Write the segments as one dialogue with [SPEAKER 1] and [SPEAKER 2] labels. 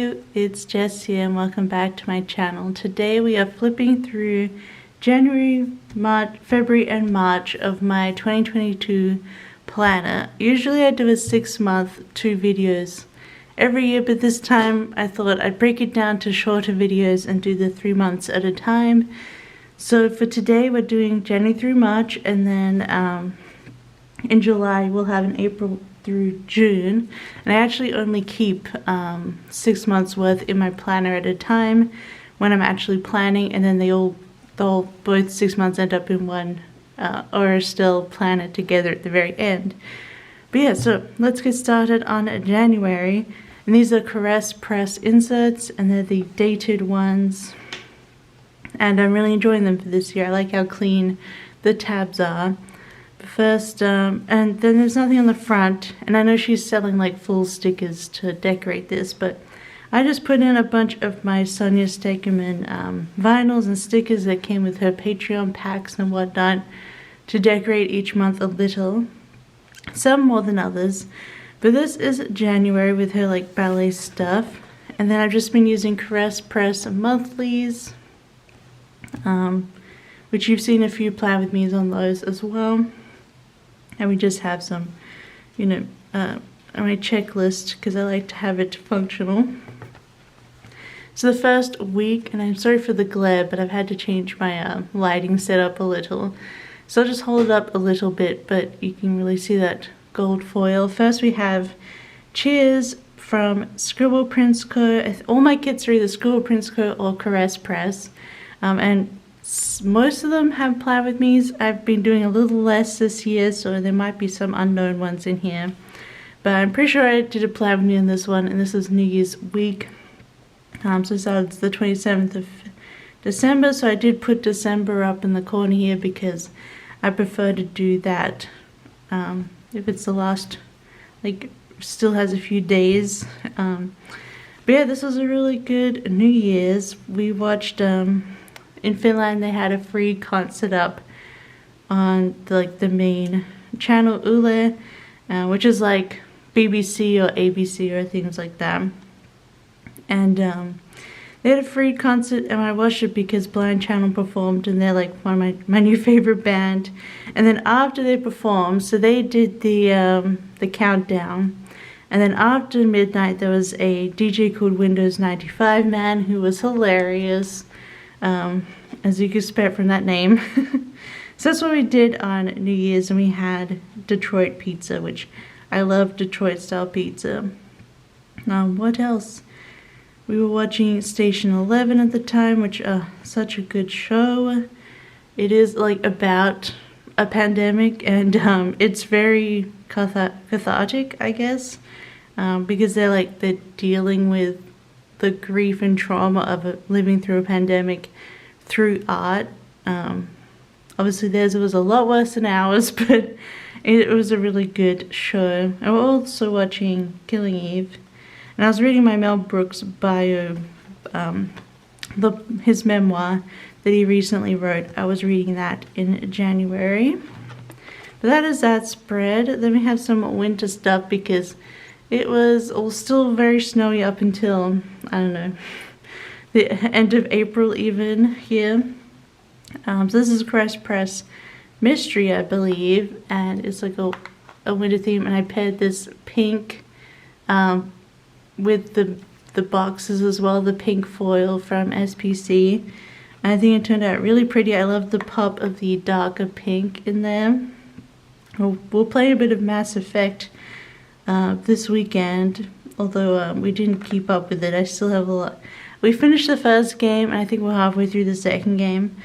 [SPEAKER 1] Hello, it's Jess here and welcome back to my channel. Today we are flipping through January, March, February and March of my 2022 planner. Usually I do a 6-month, 2 videos every year, but this time I thought I'd break it down to shorter videos and do the 3 months at a time. So for today we're doing January through March, and then in July we'll have an April through June, and I actually only keep 6 months worth in my planner at a time when I'm actually planning, and then both 6 months end up in one or still plan it together at the very end. But yeah, so let's get started on January, and these are Caress Press inserts, and they're the dated ones, and I'm really enjoying them for this year. I like how clean the tabs are. First, and then there's nothing on the front, and I know she's selling like full stickers to decorate this, but I just put in a bunch of my Sonia Stekeman vinyls and stickers that came with her Patreon packs and whatnot to decorate each month a little, some more than others. But this is January with her like ballet stuff, and then I've just been using Caress Press monthlies, which you've seen a few plan with me's on those as well. And we just have some, you know, on my checklist because I like to have it functional. So the first week, and I'm sorry for the glare, but I've had to change my lighting setup a little. So I'll just hold it up a little bit, but you can really see that gold foil. First we have Cheers from Scribble Prints Co. All my kits are either Scribble Prints Co. or Caress Press. And most of them have plan with me's. I've been doing a little less this year, so there might be some unknown ones in here. But I'm pretty sure I did a plan with me in this one, and this is New Year's week. So it's the 27th of December, so I did put December up in the corner here because I prefer to do that if it's the last, like, still has a few days. But yeah, this was a really good New Year's. We watched in Finland they had a free concert up on the main channel Yle, which is like BBC or ABC or things like that. And they had a free concert, and I watched it because Blind Channel performed, and they're like one of my new favorite band. And then after they performed, so they did the countdown, and then after midnight there was a DJ called Windows 95 Man who was hilarious, as you can expect from that name. So that's what we did on New Year's, and we had Detroit pizza, which I love Detroit style pizza. What else? We were watching Station 11 at the time, which such a good show. It is like about a pandemic, and it's very cathartic, I guess, because they're dealing with the grief and trauma of living through a pandemic through art. Obviously theirs was a lot worse than ours, but it was a really good show. And we're also watching Killing Eve, and I was reading my Mel Brooks bio, his memoir that he recently wrote. I was reading that in January. But that is that spread. Then we have some winter stuff because it was still very snowy up until, I don't know, the end of April even here. So this is Caress Press Mystery, I believe, and it's like a winter theme, and I paired this pink with the boxes as well, the pink foil from SPC. And I think it turned out really pretty. I love the pop of the darker pink in there. We'll play a bit of Mass Effect this weekend, although we didn't keep up with it. I still have a lot. We finished the first game, and I think we're halfway through the second game.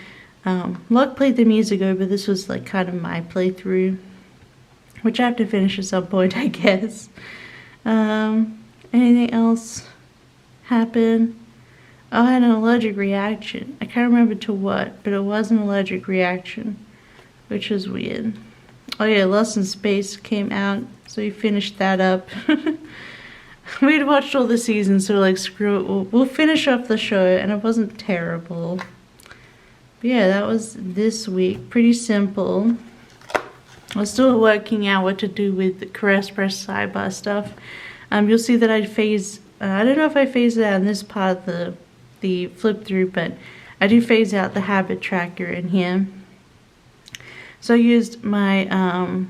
[SPEAKER 1] Locke played them years ago, but this was like kind of my playthrough, which I have to finish at some point, I guess. Anything else happen? Oh, I had an allergic reaction. I can't remember to what, but it was an allergic reaction, which was weird. Oh yeah, Lost in Space came out, so we finished that up. We'd watched all the seasons, so like, screw it, we'll finish off the show, and it wasn't terrible. But yeah, that was this week. Pretty simple. I was still working out what to do with the Caress Press sidebar stuff. You'll see that I phased I don't know if I phased it out in this part of the flip through, but I do phase out the habit tracker in here. So I used my,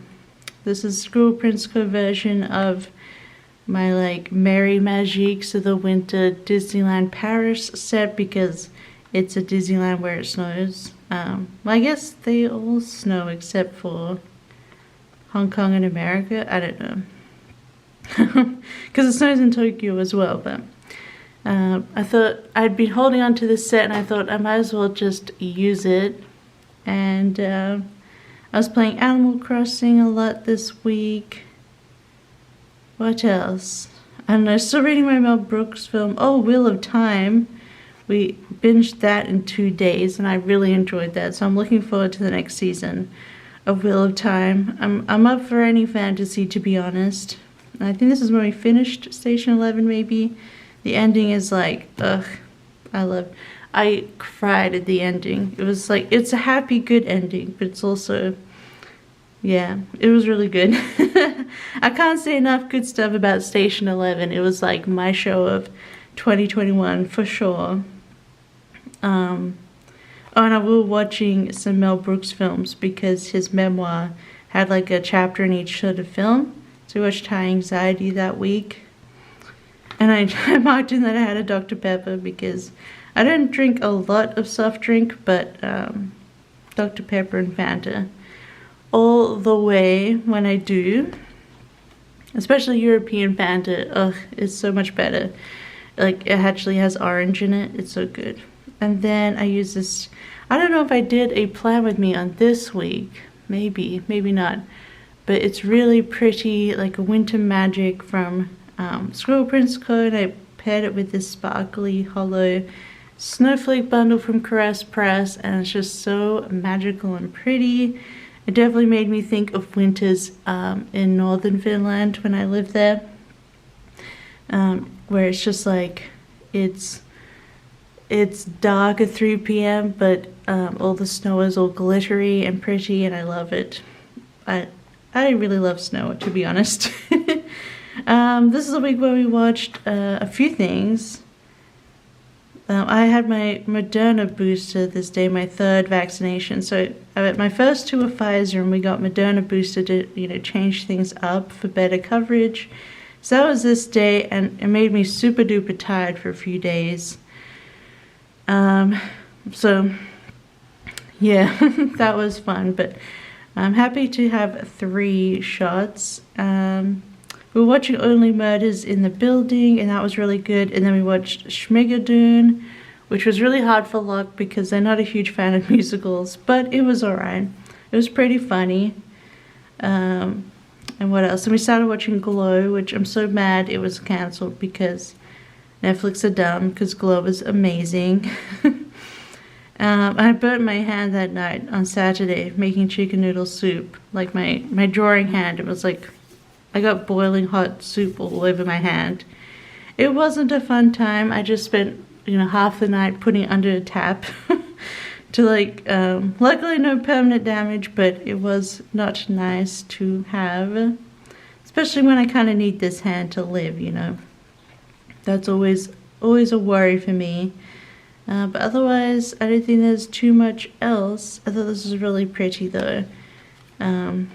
[SPEAKER 1] this is Scribble Prints Co version of my like Merry Magiques of the Winter Disneyland Paris set, because it's a Disneyland where it snows. Well, I guess they all snow except for Hong Kong and America. I don't know. Because it snows in Tokyo as well, but I thought I'd been holding on to this set and I thought I might as well just use it. And I was playing Animal Crossing a lot this week. What else? I don't know, still reading my Mel Brooks film. Oh, Wheel of Time. We binged that in 2 days and I really enjoyed that. So I'm looking forward to the next season of Wheel of Time. I'm up for any fantasy, to be honest. I think this is when we finished Station 11, maybe. The ending is like, ugh, I cried at the ending. It was like, it's a happy, good ending, but it's also, yeah, it was really good. I can't say enough good stuff about Station 11. It was like my show of 2021 for sure. Oh, and I was watching some Mel Brooks films because his memoir had like a chapter in each sort of film. So we watched High Anxiety that week. And I marked in that I had a Dr. Pepper because I don't drink a lot of soft drink, but Dr. Pepper and Fanta all the way when I do. Especially European Fanta. Ugh, it's so much better. Like, it actually has orange in it. It's so good. And then I use this, I don't know if I did a plan with me on this week. Maybe, maybe not. But it's really pretty, like a winter magic from Scribble Prints Co. And I paired it with this sparkly hollow snowflake bundle from Caress Press. And it's just so magical and pretty. It definitely made me think of winters in northern Finland when I lived there. Where it's just like, it's dark at 3 p.m. but all the snow is all glittery and pretty and I love it. I really love snow, to be honest. This is a week where we watched a few things. I had my Moderna booster this day, my 3rd vaccination. So my first 2 were Pfizer and we got Moderna booster to, change things up for better coverage. So that was this day and it made me super duper tired for a few days. So yeah, that was fun, but I'm happy to have 3 shots. We were watching Only Murders in the Building, and that was really good. And then we watched Schmigadoon, which was really hard for Locke because they're not a huge fan of musicals, but it was alright. It was pretty funny. And what else? And we started watching Glow, which I'm so mad it was cancelled because Netflix are dumb, because Glow was amazing. I burnt my hand that night on Saturday making chicken noodle soup. Like my drawing hand, it was like I got boiling hot soup all over my hand. It wasn't a fun time. I just spent, half the night putting it under a tap to luckily no permanent damage, but it was not nice to have. Especially when I kind of need this hand to live, That's always a worry for me. But otherwise, I don't think there's too much else. I thought this was really pretty though. I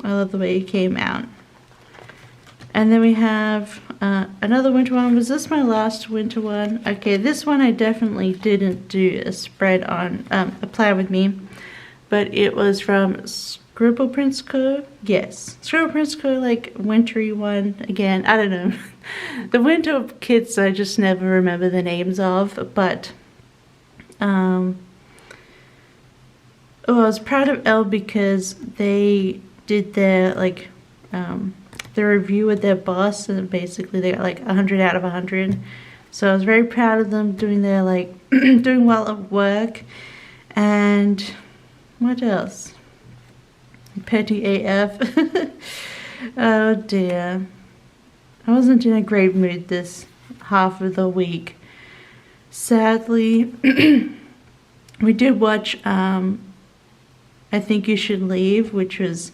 [SPEAKER 1] love the way it came out. And then we have another winter one. Was this my last winter one? Okay, this one I definitely didn't do a spread on, a plan with me. But it was from Scribble Prints Co. Yes, Scribble Prints Co. Like wintry one. Again, I don't know. The winter kits I just never remember the names of. But I was proud of Elle because they did their the review with their boss, and basically they got like 100 out of 100. So I was very proud of them doing their doing well at work. And what else? Petty AF. Oh dear. I wasn't in a great mood this half of the week. Sadly, we did watch I Think You Should Leave, which was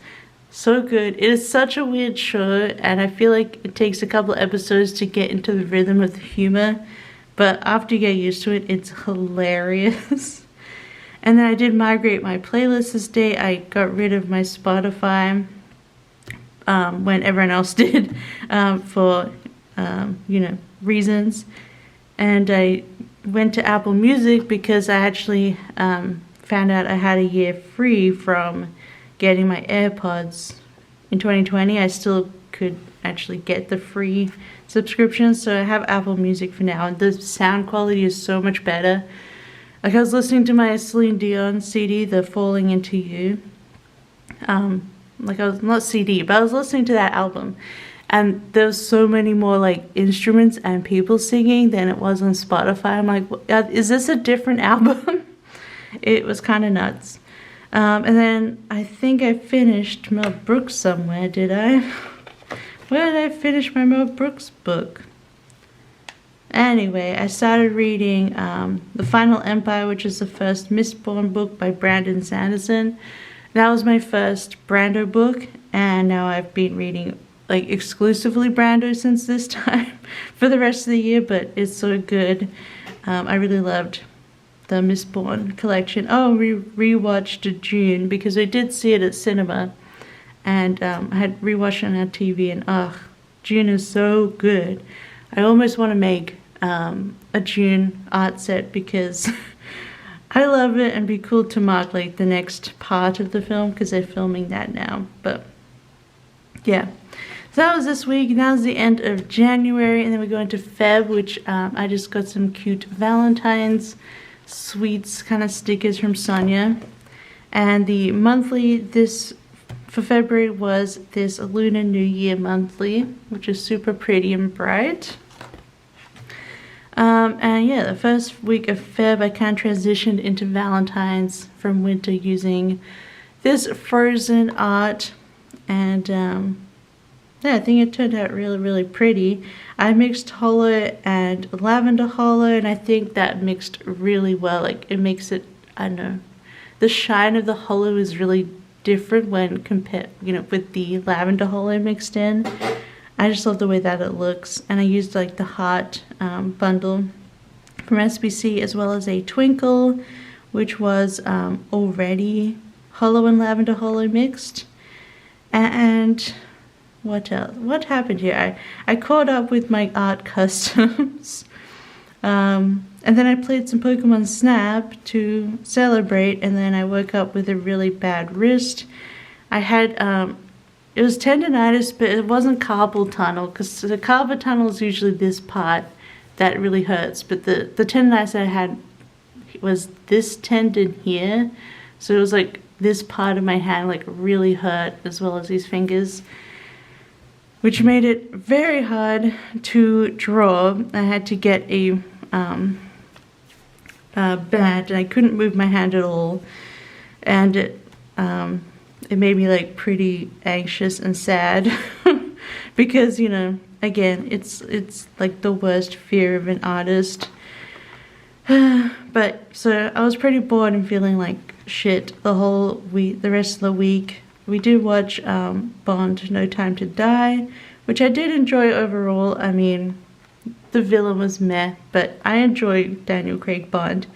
[SPEAKER 1] So good. It is such a weird show, and I feel like it takes a couple episodes to get into the rhythm of the humor, but after you get used to it, it's hilarious. And then I did migrate my playlist this day. I got rid of my Spotify when everyone else did, for you know, reasons. And I went to Apple Music because I actually found out I had a year free from getting my AirPods. In 2020, I still could actually get the free subscription, so I have Apple Music for now, and the sound quality is so much better. Like, I was listening to my Celine Dion CD, the Falling Into You. Like, I was not CD, but I was listening to that album, and there was so many more like instruments and people singing than it was on Spotify. I'm like, is this a different album? It was kind of nuts. And then I think I finished Mel Brooks somewhere, did I? Where did I finish my Mel Brooks book? Anyway, I started reading The Final Empire, which is the first Mistborn book by Brandon Sanderson. That was my first Brando book, and now I've been reading like exclusively Brando since this time for the rest of the year, but it's so good. I really loved the Mistborn collection. Oh, we rewatched June because I did see it at cinema, and I had rewatched it on our TV, and June is so good. I almost want to make a June art set because I love it, and be cool to mark like the next part of the film because they're filming that now. But yeah, so that was this week. Now's the end of January, and then we go into Feb, which I just got some cute Valentine's sweets kind of stickers from Sonia. And the monthly for February was this Lunar New Year monthly, which is super pretty and bright. And yeah, the first week of Feb, I kind of transitioned into Valentine's from winter using this Frozen art, and yeah, I think it turned out really, really pretty. I mixed hollow and lavender hollow, and I think that mixed really well. Like, it makes it, I don't know, the shine of the hollow is really different when compared, you know, with the lavender hollow mixed in. I just love the way that it looks, and I used like the heart bundle from SBC, as well as a twinkle, which was already hollow and lavender hollow mixed. And what else? What happened here? I caught up with my art customs, and then I played some Pokemon Snap to celebrate, and then I woke up with a really bad wrist. I had it was tendonitis, but it wasn't carpal tunnel, because the carpal tunnel is usually this part that really hurts, but the tendonitis I had was this tendon here, so it was like this part of my hand like really hurt, as well as these fingers, which made it very hard to draw. I had to get a band, and I couldn't move my hand at all, and it made me like pretty anxious and sad because, you know, again, it's like the worst fear of an artist. But so I was pretty bored and feeling like shit the whole week, the rest of the week. We did watch Bond No Time to Die, which I did enjoy overall. I mean, the villain was meh, but I enjoyed Daniel Craig Bond.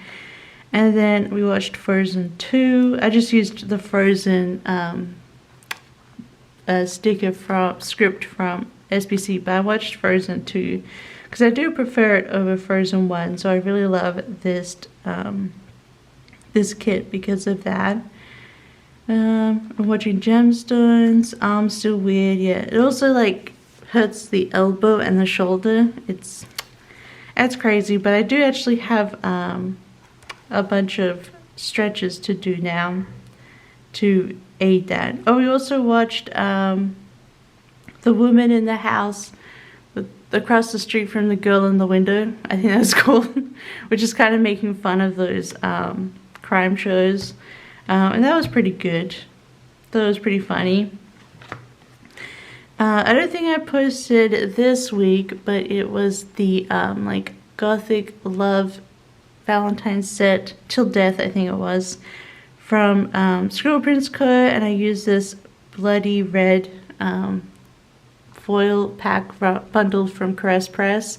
[SPEAKER 1] And then we watched Frozen 2. I just used the Frozen script from SBC, but I watched Frozen 2 because I do prefer it over Frozen 1. So I really love this this kit because of that. I'm watching Gemstones. Arm's still weird. Yeah, it also like hurts the elbow and the shoulder. It's crazy, but I do actually have a bunch of stretches to do now to aid that. Oh, we also watched The Woman in the House across the street from the girl in the window. I think that's cool. Which is kind of making fun of those crime shows. And that was pretty good. That was pretty funny. I don't think I posted this week, but it was the like Gothic Love Valentine's set, Till Death I think it was, from Scribble Prints Co, and I used this bloody red foil pack bundle from Caress Press.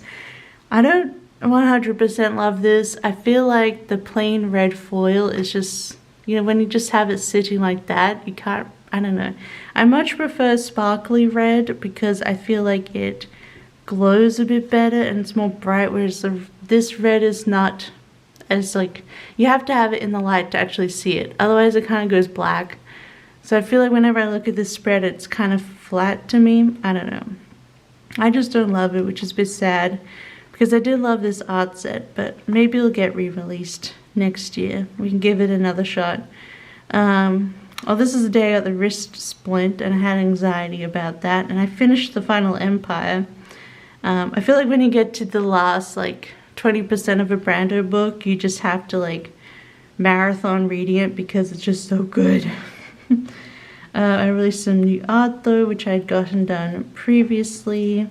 [SPEAKER 1] I don't 100% love this. I feel like the plain red foil is just, you know, when you just have it sitting like that, you can't, I don't know. I much prefer sparkly red because I feel like it glows a bit better and it's more bright, whereas this red is not as, like, you have to have it in the light to actually see it. Otherwise it kind of goes black. So I feel like whenever I look at this spread, it's kind of flat to me. I don't know. I just don't love it, which is a bit sad because I did love this art set, but maybe it'll get re-released next year. We can give it another shot. Oh, this is the day I got the wrist splint and I had anxiety about that, and I finished the Final Empire. I feel like when you get to the last, like, 20% of a Brando book, you just have to, like, marathon reading it because it's just so good. I released some new art though, which I'd gotten done previously.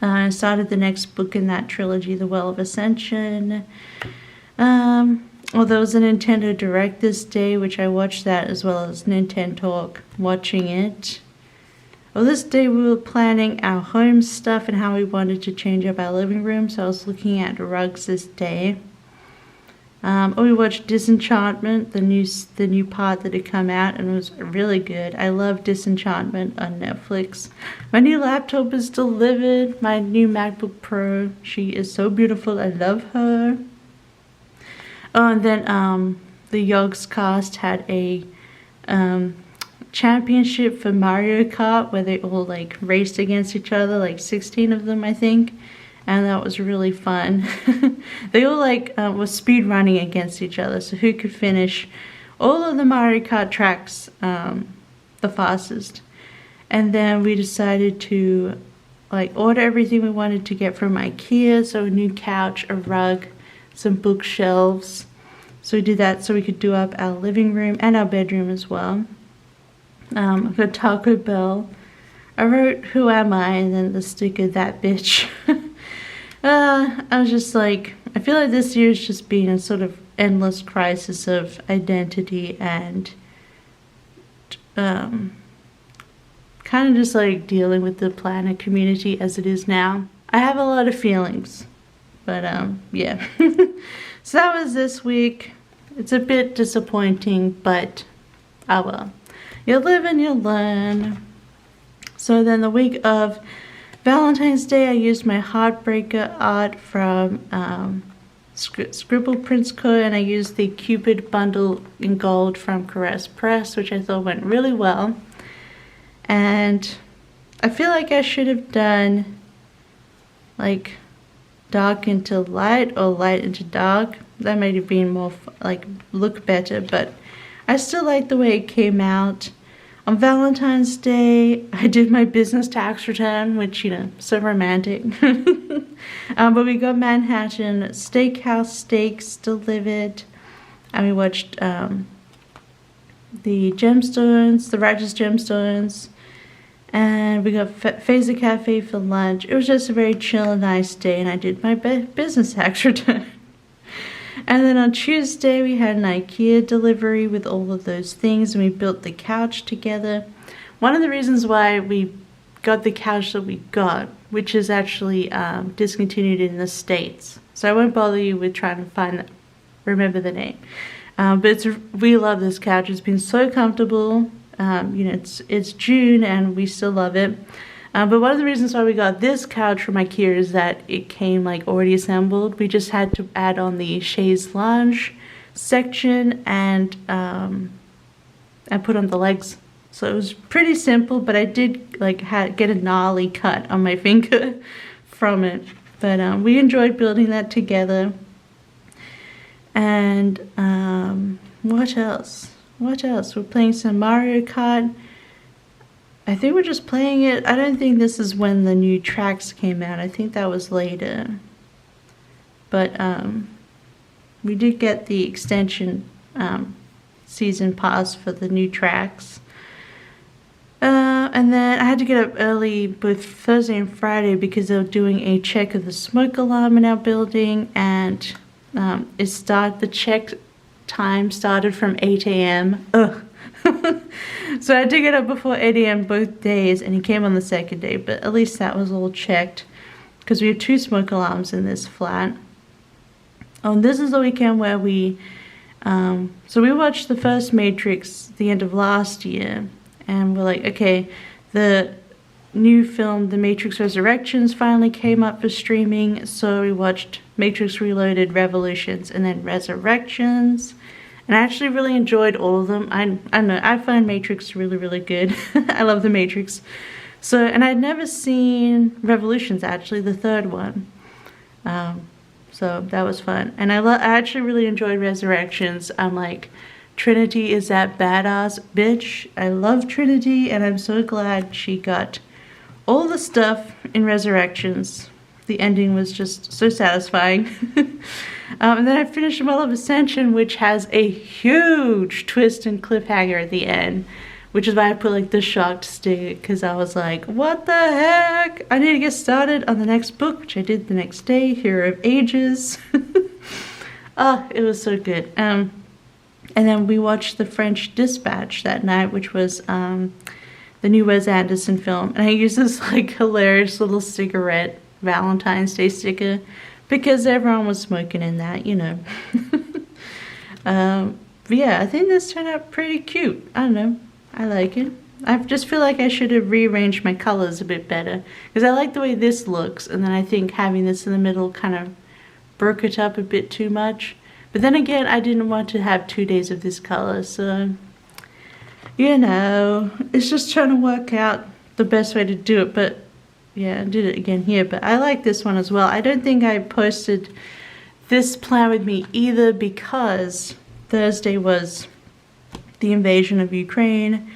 [SPEAKER 1] I started the next book in that trilogy, The Well of Ascension. Well, there was a Nintendo Direct this day, which I watched that, as well as Nintendo Talk, watching it. Well, this day we were planning our home stuff and how we wanted to change up our living room, so I was looking at rugs this day. We watched Disenchantment, the new part that had come out, and it was really good. I love Disenchantment on Netflix. My new laptop is delivered, my new MacBook Pro. She is so beautiful, I love her. Oh, and then the Yogs cast had a championship for Mario Kart where they all, like, raced against each other, like 16 of them, I think. And that was really fun. They all, like, were speed running against each other, so who could finish all of the Mario Kart tracks the fastest. And then we decided to, like, order everything we wanted to get from IKEA, so a new couch, a rug, some bookshelves. So we did that so we could do up our living room and our bedroom as well. I've got Taco Bell. I wrote "Who am I?" and then the sticker "That bitch." I was just like, I feel like this year has just been a sort of endless crisis of identity and kind of just like dealing with the planet community as it is now. I have a lot of feelings, but yeah. So that was this week. It's a bit disappointing, but oh well. You live and you learn. So then the week of Valentine's Day, I used my Heartbreaker art from Scribble Prints Co, and I used the Cupid bundle in gold from Caress Press, which I thought went really well. And I feel like I should have done, like, dark into light or light into dark. That might have been more, like, look better, but I still like the way it came out. On Valentine's Day, I did my business tax return, which, you know, so romantic. But we got Manhattan Steakhouse steaks delivered, and we watched the Gemstones, the Righteous Gemstones, and we got Phaser Cafe for lunch. It was just a very chill and nice day, and I did my business tax return. And then on Tuesday, we had an IKEA delivery with all of those things, and we built the couch together. One of the reasons why we got the couch that we got, which is actually discontinued in the States, so I won't bother you with trying to remember the name. But we love this couch. It's been so comfortable. You know, it's June and we still love it. But one of the reasons why we got this couch from IKEA is that it came, like, already assembled. We just had to add on the chaise lounge section and put on the legs. So it was pretty simple, but I did, like, get a gnarly cut on my finger from it. But we enjoyed building that together. And what else? We're playing some Mario Kart. I think we're just playing it. I don't think this is when the new tracks came out. I think that was later. But we did get the extension season pass for the new tracks. And then I had to get up early both Thursday and Friday because they were doing a check of the smoke alarm in our building, and the check time started from 8 a.m. Ugh. So I had to get up before 8 a.m. both days, and he came on the second day, but at least that was all checked, because we have 2 smoke alarms in this flat. Oh, and this is the weekend where we watched the first Matrix the end of last year, and we're like, okay, the new film, The Matrix Resurrections, finally came up for streaming, so we watched Matrix Reloaded, Revolutions, and then Resurrections, and I actually really enjoyed all of them. I don't know, I find Matrix really, really good. I love The Matrix. So, and I'd never seen Revolutions, actually, the third one. So that was fun. And I actually really enjoyed Resurrections. I'm like, Trinity is that badass bitch. I love Trinity, and I'm so glad she got all the stuff in Resurrections. The ending was just so satisfying. And then I finished Well of Ascension, which has a huge twist and cliffhanger at the end, which is why I put like the shocked sticker, because I was like, what the heck? I need to get started on the next book, which I did the next day, Hero of Ages. Oh, it was so good. And then we watched The French Dispatch that night, which was the new Wes Anderson film. And I used this like hilarious little cigarette Valentine's Day sticker because everyone was smoking in that, you know. But yeah, I think this turned out pretty cute. I don't know. I like it. I just feel like I should have rearranged my colors a bit better, because I like the way this looks, and then I think having this in the middle kind of broke it up a bit too much. But then again, I didn't want to have 2 days of this color, so you know, it's just trying to work out the best way to do it. But yeah, I did it again here, but I like this one as well. I don't think I posted this plan with me either, because Thursday was the invasion of Ukraine,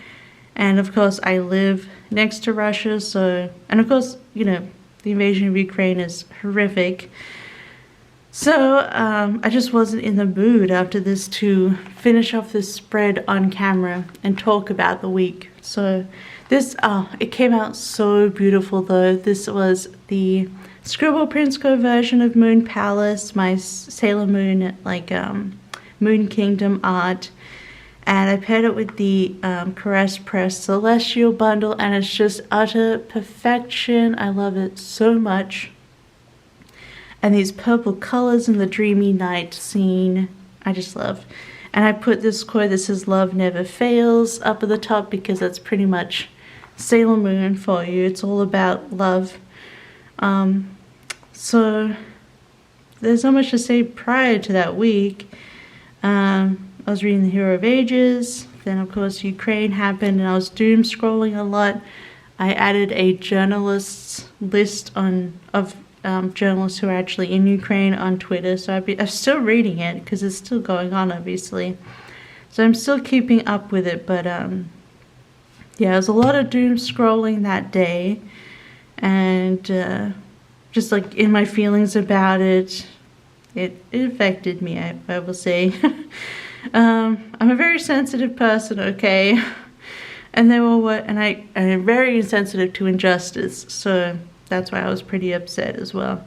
[SPEAKER 1] and of course I live next to Russia, so, and of course, you know, the invasion of Ukraine is horrific. So I just wasn't in the mood after this to finish off this spread on camera and talk about the week. So this, it came out so beautiful though. This was the Scribble Prints Co version of Moon Palace, my Sailor Moon, like Moon Kingdom art. And I paired it with the Caress Press Celestial bundle, and it's just utter perfection. I love it so much. And these purple colors in the dreamy night scene, I just love. And I put this quote that says "Love never fails" up at the top, because that's pretty much Sailor Moon for you. It's all about love. So there's not much to say prior to that week. I was reading The Hero of Ages, then of course Ukraine happened, and I was doom scrolling a lot. I added a journalists list of journalists who are actually in Ukraine on Twitter, so I'm still reading it because it's still going on, obviously. So I'm still keeping up with it, but yeah, there's a lot of doom scrolling that day, and just like in my feelings about it, it affected me, I will say. I'm a very sensitive person, okay? And I'm very insensitive to injustice, so that's why I was pretty upset as well.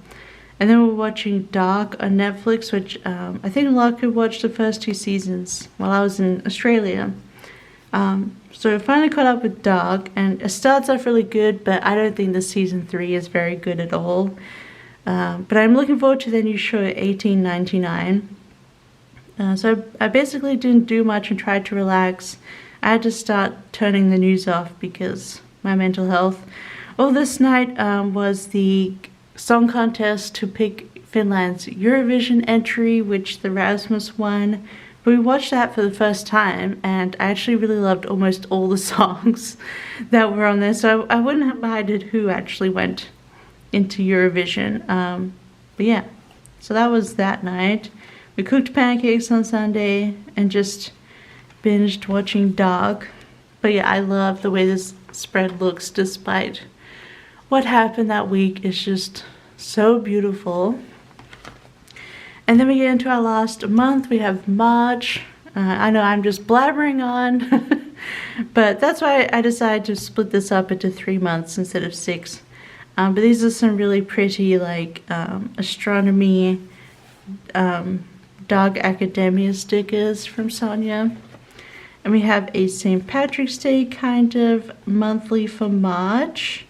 [SPEAKER 1] And then we're watching Dark on Netflix, which I think a lot could watch the first 2 seasons while I was in Australia. So I finally caught up with Dark, and it starts off really good, but I don't think the season 3 is very good at all. But I'm looking forward to the new show 1899. So I basically didn't do much and tried to relax. I had to start turning the news off because my mental health. Well, this night was the song contest to pick Finland's Eurovision entry, which the Rasmus won. But we watched that for the first time, and I actually really loved almost all the songs that were on there. So I wouldn't have minded who actually went into Eurovision. But yeah, so that was that night. We cooked pancakes on Sunday and just binged watching Dark. But yeah, I love the way this spread looks despite what happened that week. It's just so beautiful. And then we get into our last month. We have March. I know I'm just blabbering on, but that's why I decided to split this up into 3 months instead of 6. But these are some really pretty, like, astronomy, Dog Academia stickers from Sonia. And we have a St. Patrick's Day kind of monthly for March.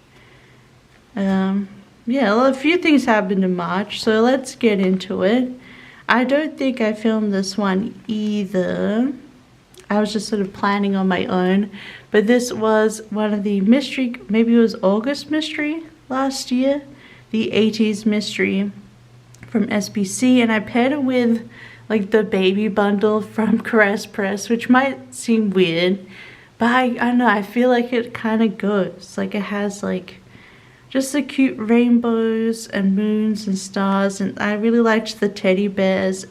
[SPEAKER 1] Yeah, a few things happened in March, so let's get into it. I don't think I filmed this one either. I was just sort of planning on my own. But this was one of the mystery, maybe it was August mystery last year. The 80s mystery from SBC. And I paired it with like the baby bundle from Caress Press, which might seem weird. But I don't know, I feel like it kind of goes. Like it has like just the cute rainbows and moons and stars, and I really liked the teddy bears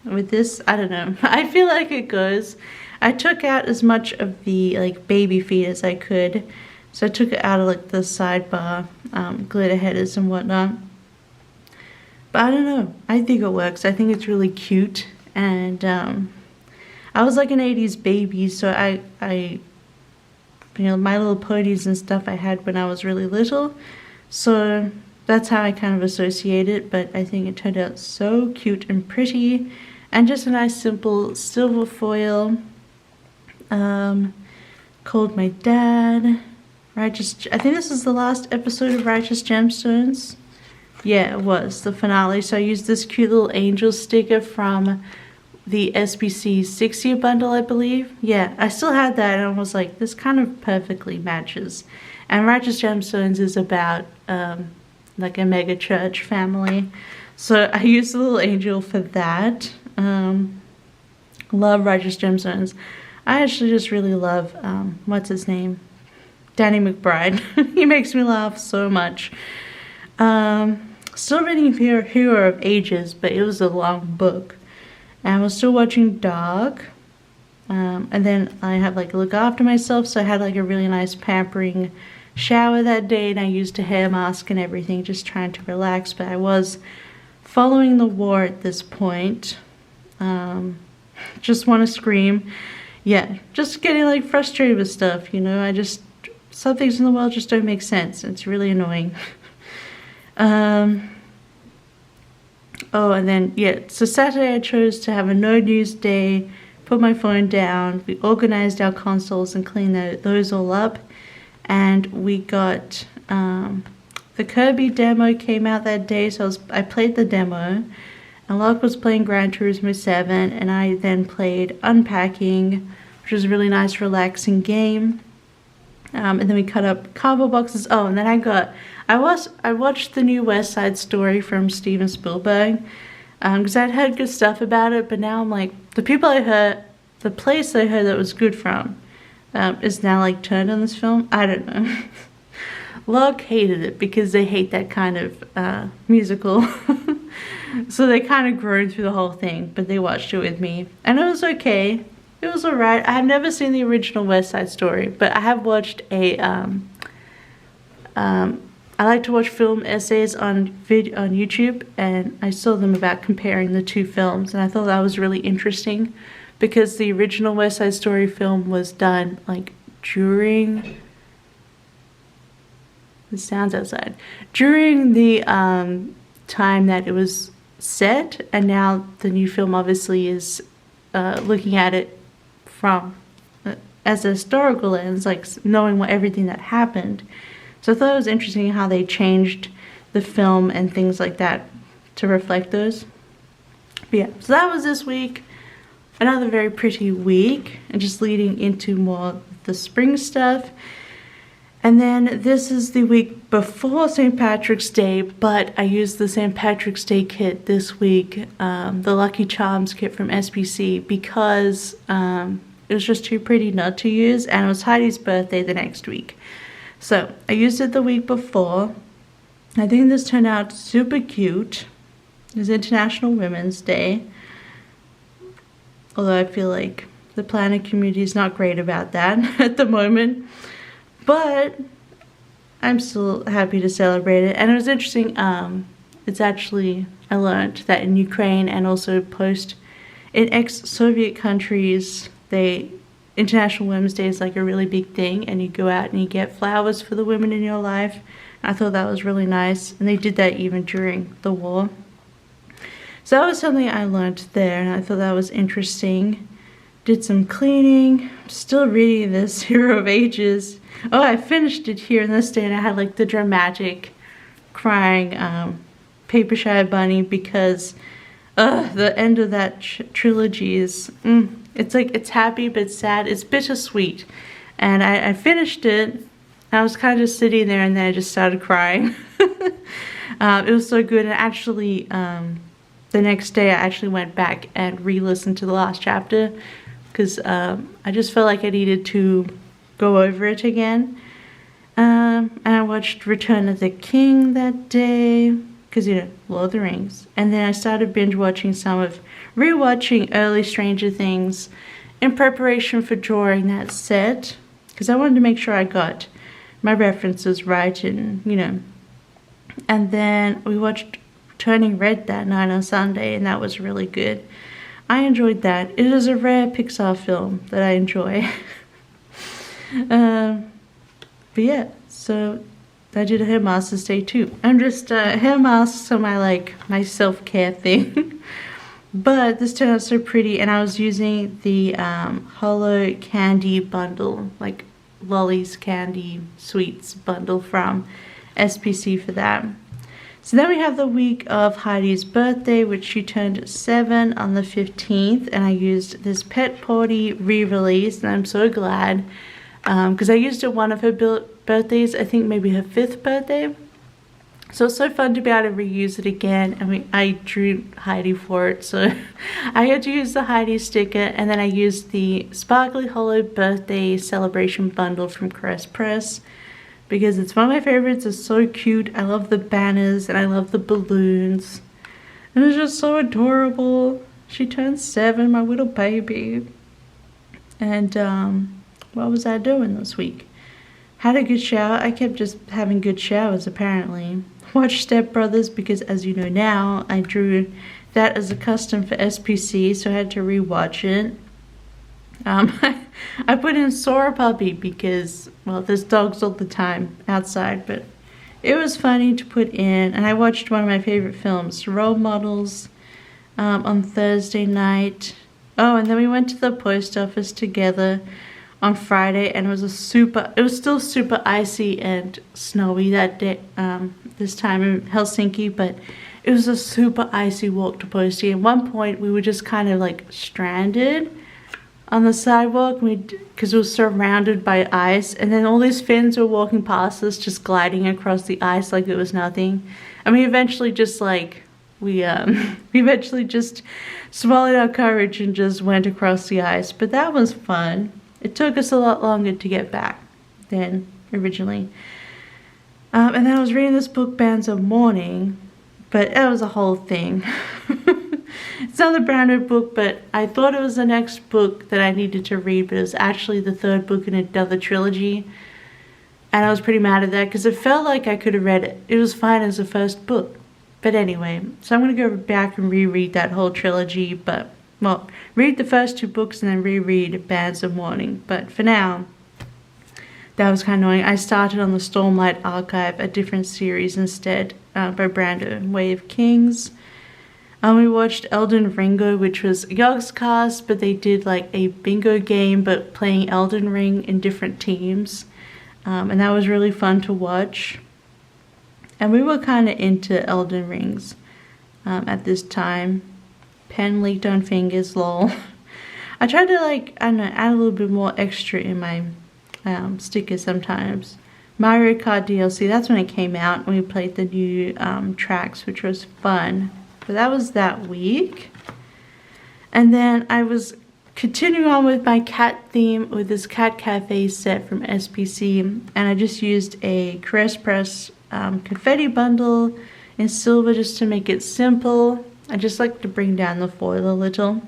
[SPEAKER 1] with this. I don't know, I feel like it goes. I took out as much of the like baby feet as I could, so I took it out of like the sidebar glitter headers and whatnot. But I don't know, I think it works. I think it's really cute, and I was like an 80s baby, so I you know, My Little Ponies and stuff I had when I was really little, so that's how I kind of associate it. But I think it turned out so cute and pretty, and just a nice simple silver foil. Called My Dad. I think this is the last episode of Righteous Gemstones. Yeah, it was the finale. So I used this cute little angel sticker from the SBC 6-year bundle, I believe. Yeah, I still had that, and I was like, this kind of perfectly matches. And Righteous Gemstones is about like a mega church family, so I used the little angel for that. Love Righteous Gemstones. I actually just really love what's his name, Danny McBride. He makes me laugh so much. Still reading Hero of Ages, but it was a long book. And I was still watching Dark. And then I had like look after myself, so I had like a really nice pampering shower that day, and I used a hair mask and everything, just trying to relax. But I was following the war at this point. Just want to scream. Yeah, just getting like frustrated with stuff, you know. Some things in the world just don't make sense. It's really annoying. Oh, and then, yeah, so Saturday I chose to have a no news day, put my phone down, we organized our consoles and cleaned those all up, and we got, the Kirby demo came out that day, so I played the demo, and Locke was playing Gran Turismo 7, and I then played Unpacking, which was a really nice, relaxing game. And then we cut up cardboard boxes. Oh, and then I watched the new West Side Story from Steven Spielberg, because I'd heard good stuff about it, but now I'm like, the place I heard that was good from, is now like turned on this film. I don't know. Locke hated it because they hate that kind of musical. So they kind of groaned through the whole thing, but they watched it with me, and it was okay. It was alright. I have never seen the original West Side Story, but I have watched I like to watch film essays on YouTube, and I saw them about comparing the two films, and I thought that was really interesting, because the original West Side Story film was done like during the sounds outside, during the time that it was set, and now the new film obviously is looking at it from as a historical lens, like knowing everything that happened. So I thought it was interesting how they changed the film and things like that to reflect those. But yeah, so that was this week. Another very pretty week, and just leading into more of the spring stuff. And then this is the week before St. Patrick's Day, but I used the St. Patrick's Day kit this week, the Lucky Charms kit from SBC, because it was just too pretty not to use, and it was Heidi's birthday the next week. So I used it the week before. I think this turned out super cute. It was International Women's Day, although I feel like the planner community is not great about that at the moment. But I'm still happy to celebrate it. And it was interesting, it's actually, I learned that in Ukraine and also in ex-Soviet countries, International Women's Day is like a really big thing, and you go out and you get flowers for the women in your life. I thought that was really nice, and they did that even during the war. So that was something I learned there, and I thought that was interesting. did some cleaning. I'm still reading this Hero of Ages. Oh, I finished it here in this day, and I had like the dramatic crying paper shy bunny because the end of that trilogy is it's like it's happy but sad. It's bittersweet, and I finished it. I was kind of just sitting there, and then I just started crying. It was so good, and actually the next day I actually went back and re-listened to the last chapter because I just felt like I needed to go over it again. And I watched Return of the King that day because, you know, Lord of the Rings. And then I started binge watching rewatching early Stranger Things in preparation for drawing that set because I wanted to make sure I got my references right, and, you know. And then we watched Turning Red that night on Sunday, and that was really good. I enjoyed that. It is a rare Pixar film that I enjoy. But yeah, so I did a hair mask this day too. I'm just hair masks are my self-care thing. But this turned out so pretty, and I was using the Hollow Candy bundle, like Lolly's Candy Sweets bundle from SPC for that. So then we have the week of Heidi's birthday, which she turned 7 on the 15th, and I used this Pet Party re-release, and I'm so glad because I used it one of her birthdays, I think maybe her 5th birthday. So it's so fun to be able to reuse it again. I mean, I drew Heidi for it, so I had to use the Heidi sticker, and then I used the Sparkly Hollow Birthday Celebration Bundle from Caress Press because it's one of my favorites. It's so cute. I love the banners, and I love the balloons. And it's just so adorable. She turned 7, my little baby. And what was I doing this week? Had a good shower. I kept just having good showers, apparently. Watched Step Brothers because, as you know now, I drew that as a custom for SPC, so I had to rewatch it. I put in Sora Puppy because, well, there's dogs all the time outside, but it was funny to put in. And I watched one of my favorite films, Role Models, on Thursday night. Oh, and then we went to the post office together on Friday, and it was still super icy and snowy that day, this time in Helsinki, but it was a super icy walk to Postie. At one point, we were just kind of like stranded on the sidewalk because it was surrounded by ice, and then all these Finns were walking past us, just gliding across the ice like it was nothing. And we eventually just we eventually just swallowed our courage and just went across the ice, but that was fun. It took us a lot longer to get back than originally. And then I was reading this book, Bands of Mourning, but that was a whole thing. It's not the branded book, but I thought it was the next book that I needed to read, but it was actually the 3rd book in another trilogy. And I was pretty mad at that because it felt like I could have read it. It was fine as the first book. But anyway, so I'm going to go back and reread that whole trilogy, but, well, read the first 2 books and then reread Bands of Mourning. But for now, that was kind of annoying. I started on the Stormlight Archive, a different series instead, by Brando, Way of Kings. We watched Elden Ringo, which was Yogg's cast, but they did like a bingo game, but playing Elden Ring in different teams. And that was really fun to watch. And we were kind of into Elden Rings at this time. Pen leaked on fingers, lol. I tried to add a little bit more extra in my stickers sometimes. Mario Kart DLC, that's when it came out, and we played the new tracks, which was fun. But that was that week. And then I was continuing on with my cat theme with this Cat Cafe set from SPC, and I just used a Caress Press confetti bundle in silver just to make it simple. I just like to bring down the foil a little.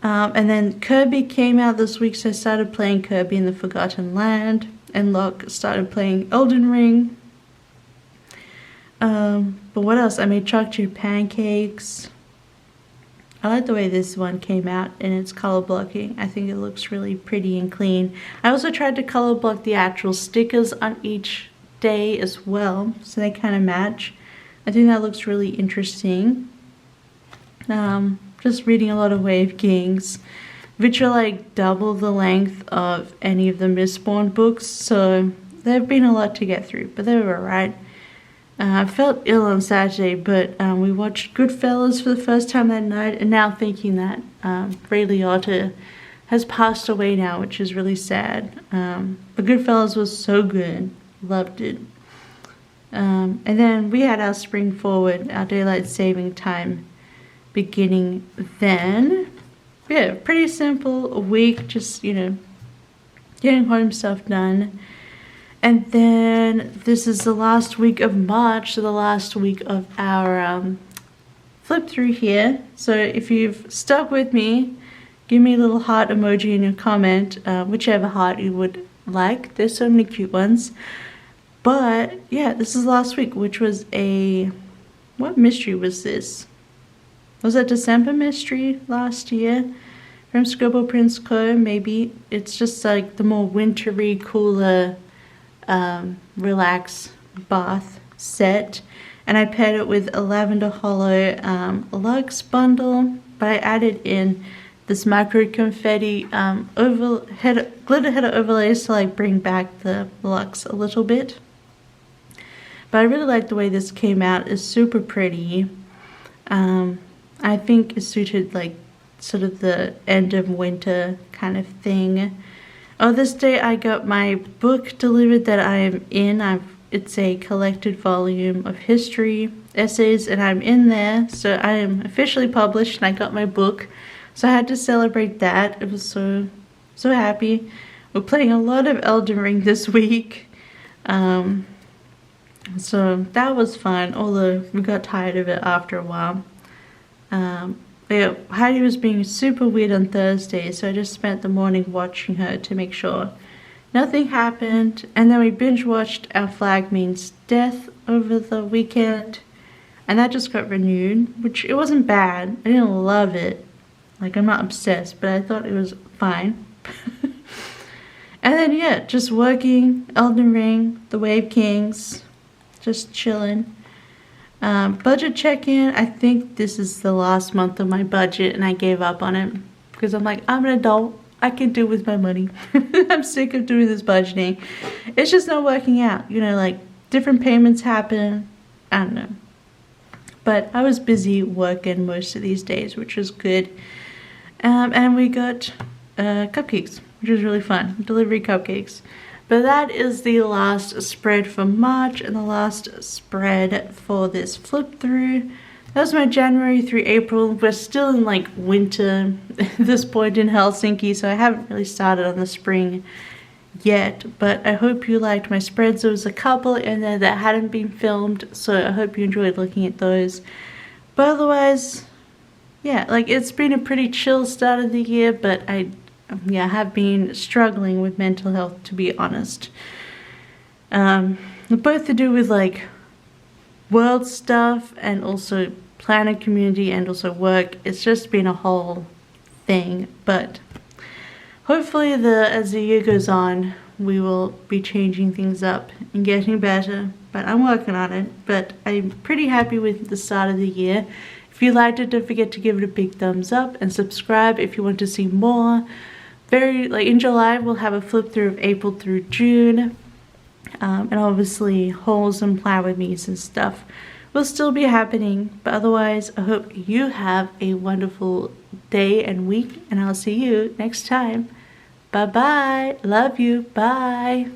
[SPEAKER 1] And then Kirby came out this week, so I started playing Kirby in the Forgotten Land, and Locke started playing Elden Ring. But what else? I made chocolate chip pancakes. I like the way this one came out in its color blocking. I think it looks really pretty and clean. I also tried to color block the actual stickers on each day as well, so they kind of match. I think that looks really interesting. just reading a lot of Wave Kings, which are like double the length of any of the Mistborn books, so they've been a lot to get through, but they were alright. I felt ill on Saturday, but we watched Goodfellas for the first time that night, and now thinking that Ray Liotta has passed away now, which is really sad. But Goodfellas was so good. Loved it. And then we had our spring forward, our daylight saving time beginning then. Yeah, pretty simple, a week, just, you know, getting home stuff done. And then this is the last week of March, so the last week of our flip through here. So if you've stuck with me, give me a little heart emoji in your comment, whichever heart you would like. There's so many cute ones. But yeah, this is last week, which was what mystery was this? Was it December mystery last year from Scribble Prints Co? Maybe. It's just like the more wintry, cooler, relax bath set, and I paired it with a Lavender Hollow luxe bundle, but I added in this micro confetti glitter header overlays to like bring back the luxe a little bit. But I really like the way this came out. It's super pretty. I think it suited like sort of the end of winter kind of thing. Oh, this day I got my book delivered that I am in. It's a collected volume of history essays, and I'm in there. So I am officially published, and I got my book. So I had to celebrate that. It was so happy. We're playing a lot of Elden Ring this week. So that was fun, although we got tired of it after a while. Yeah, Heidi was being super weird on Thursday, so I just spent the morning watching her to make sure nothing happened. And then we binge watched Our Flag Means Death over the weekend, and that just got renewed, which it wasn't bad. I didn't love it. Like, I'm not obsessed, but I thought it was fine. And then yeah, just working, Elden Ring, the Wave Kings, just chilling. Budget check-in. I think this is the last month of my budget, and I gave up on it because I'm like, I'm an adult. I can do with my money. I'm sick of doing this budgeting. It's just not working out. You know, like different payments happen. I don't know. But I was busy working most of these days, which was good. And we got cupcakes, which was really fun. Delivery cupcakes. But that is the last spread for March and the last spread for this flip through. That was my January through April. We're still in like winter at this point in Helsinki, so I haven't really started on the spring yet. But I hope you liked my spreads. There was a couple in there that hadn't been filmed, so I hope you enjoyed looking at those. But otherwise, yeah, like it's been a pretty chill start of the year, but I have been struggling with mental health, to be honest. Both to do with like world stuff and also planner community and also work. It's just been a whole thing, but hopefully as the year goes on, we will be changing things up and getting better, but I'm working on it. But I'm pretty happy with the start of the year. If you liked it, don't forget to give it a big thumbs up and subscribe if you want to see more. In July, we'll have a flip through of April through June. And obviously, hauls and Plan With Me's and stuff will still be happening. But otherwise, I hope you have a wonderful day and week. And I'll see you next time. Bye-bye. Love you. Bye.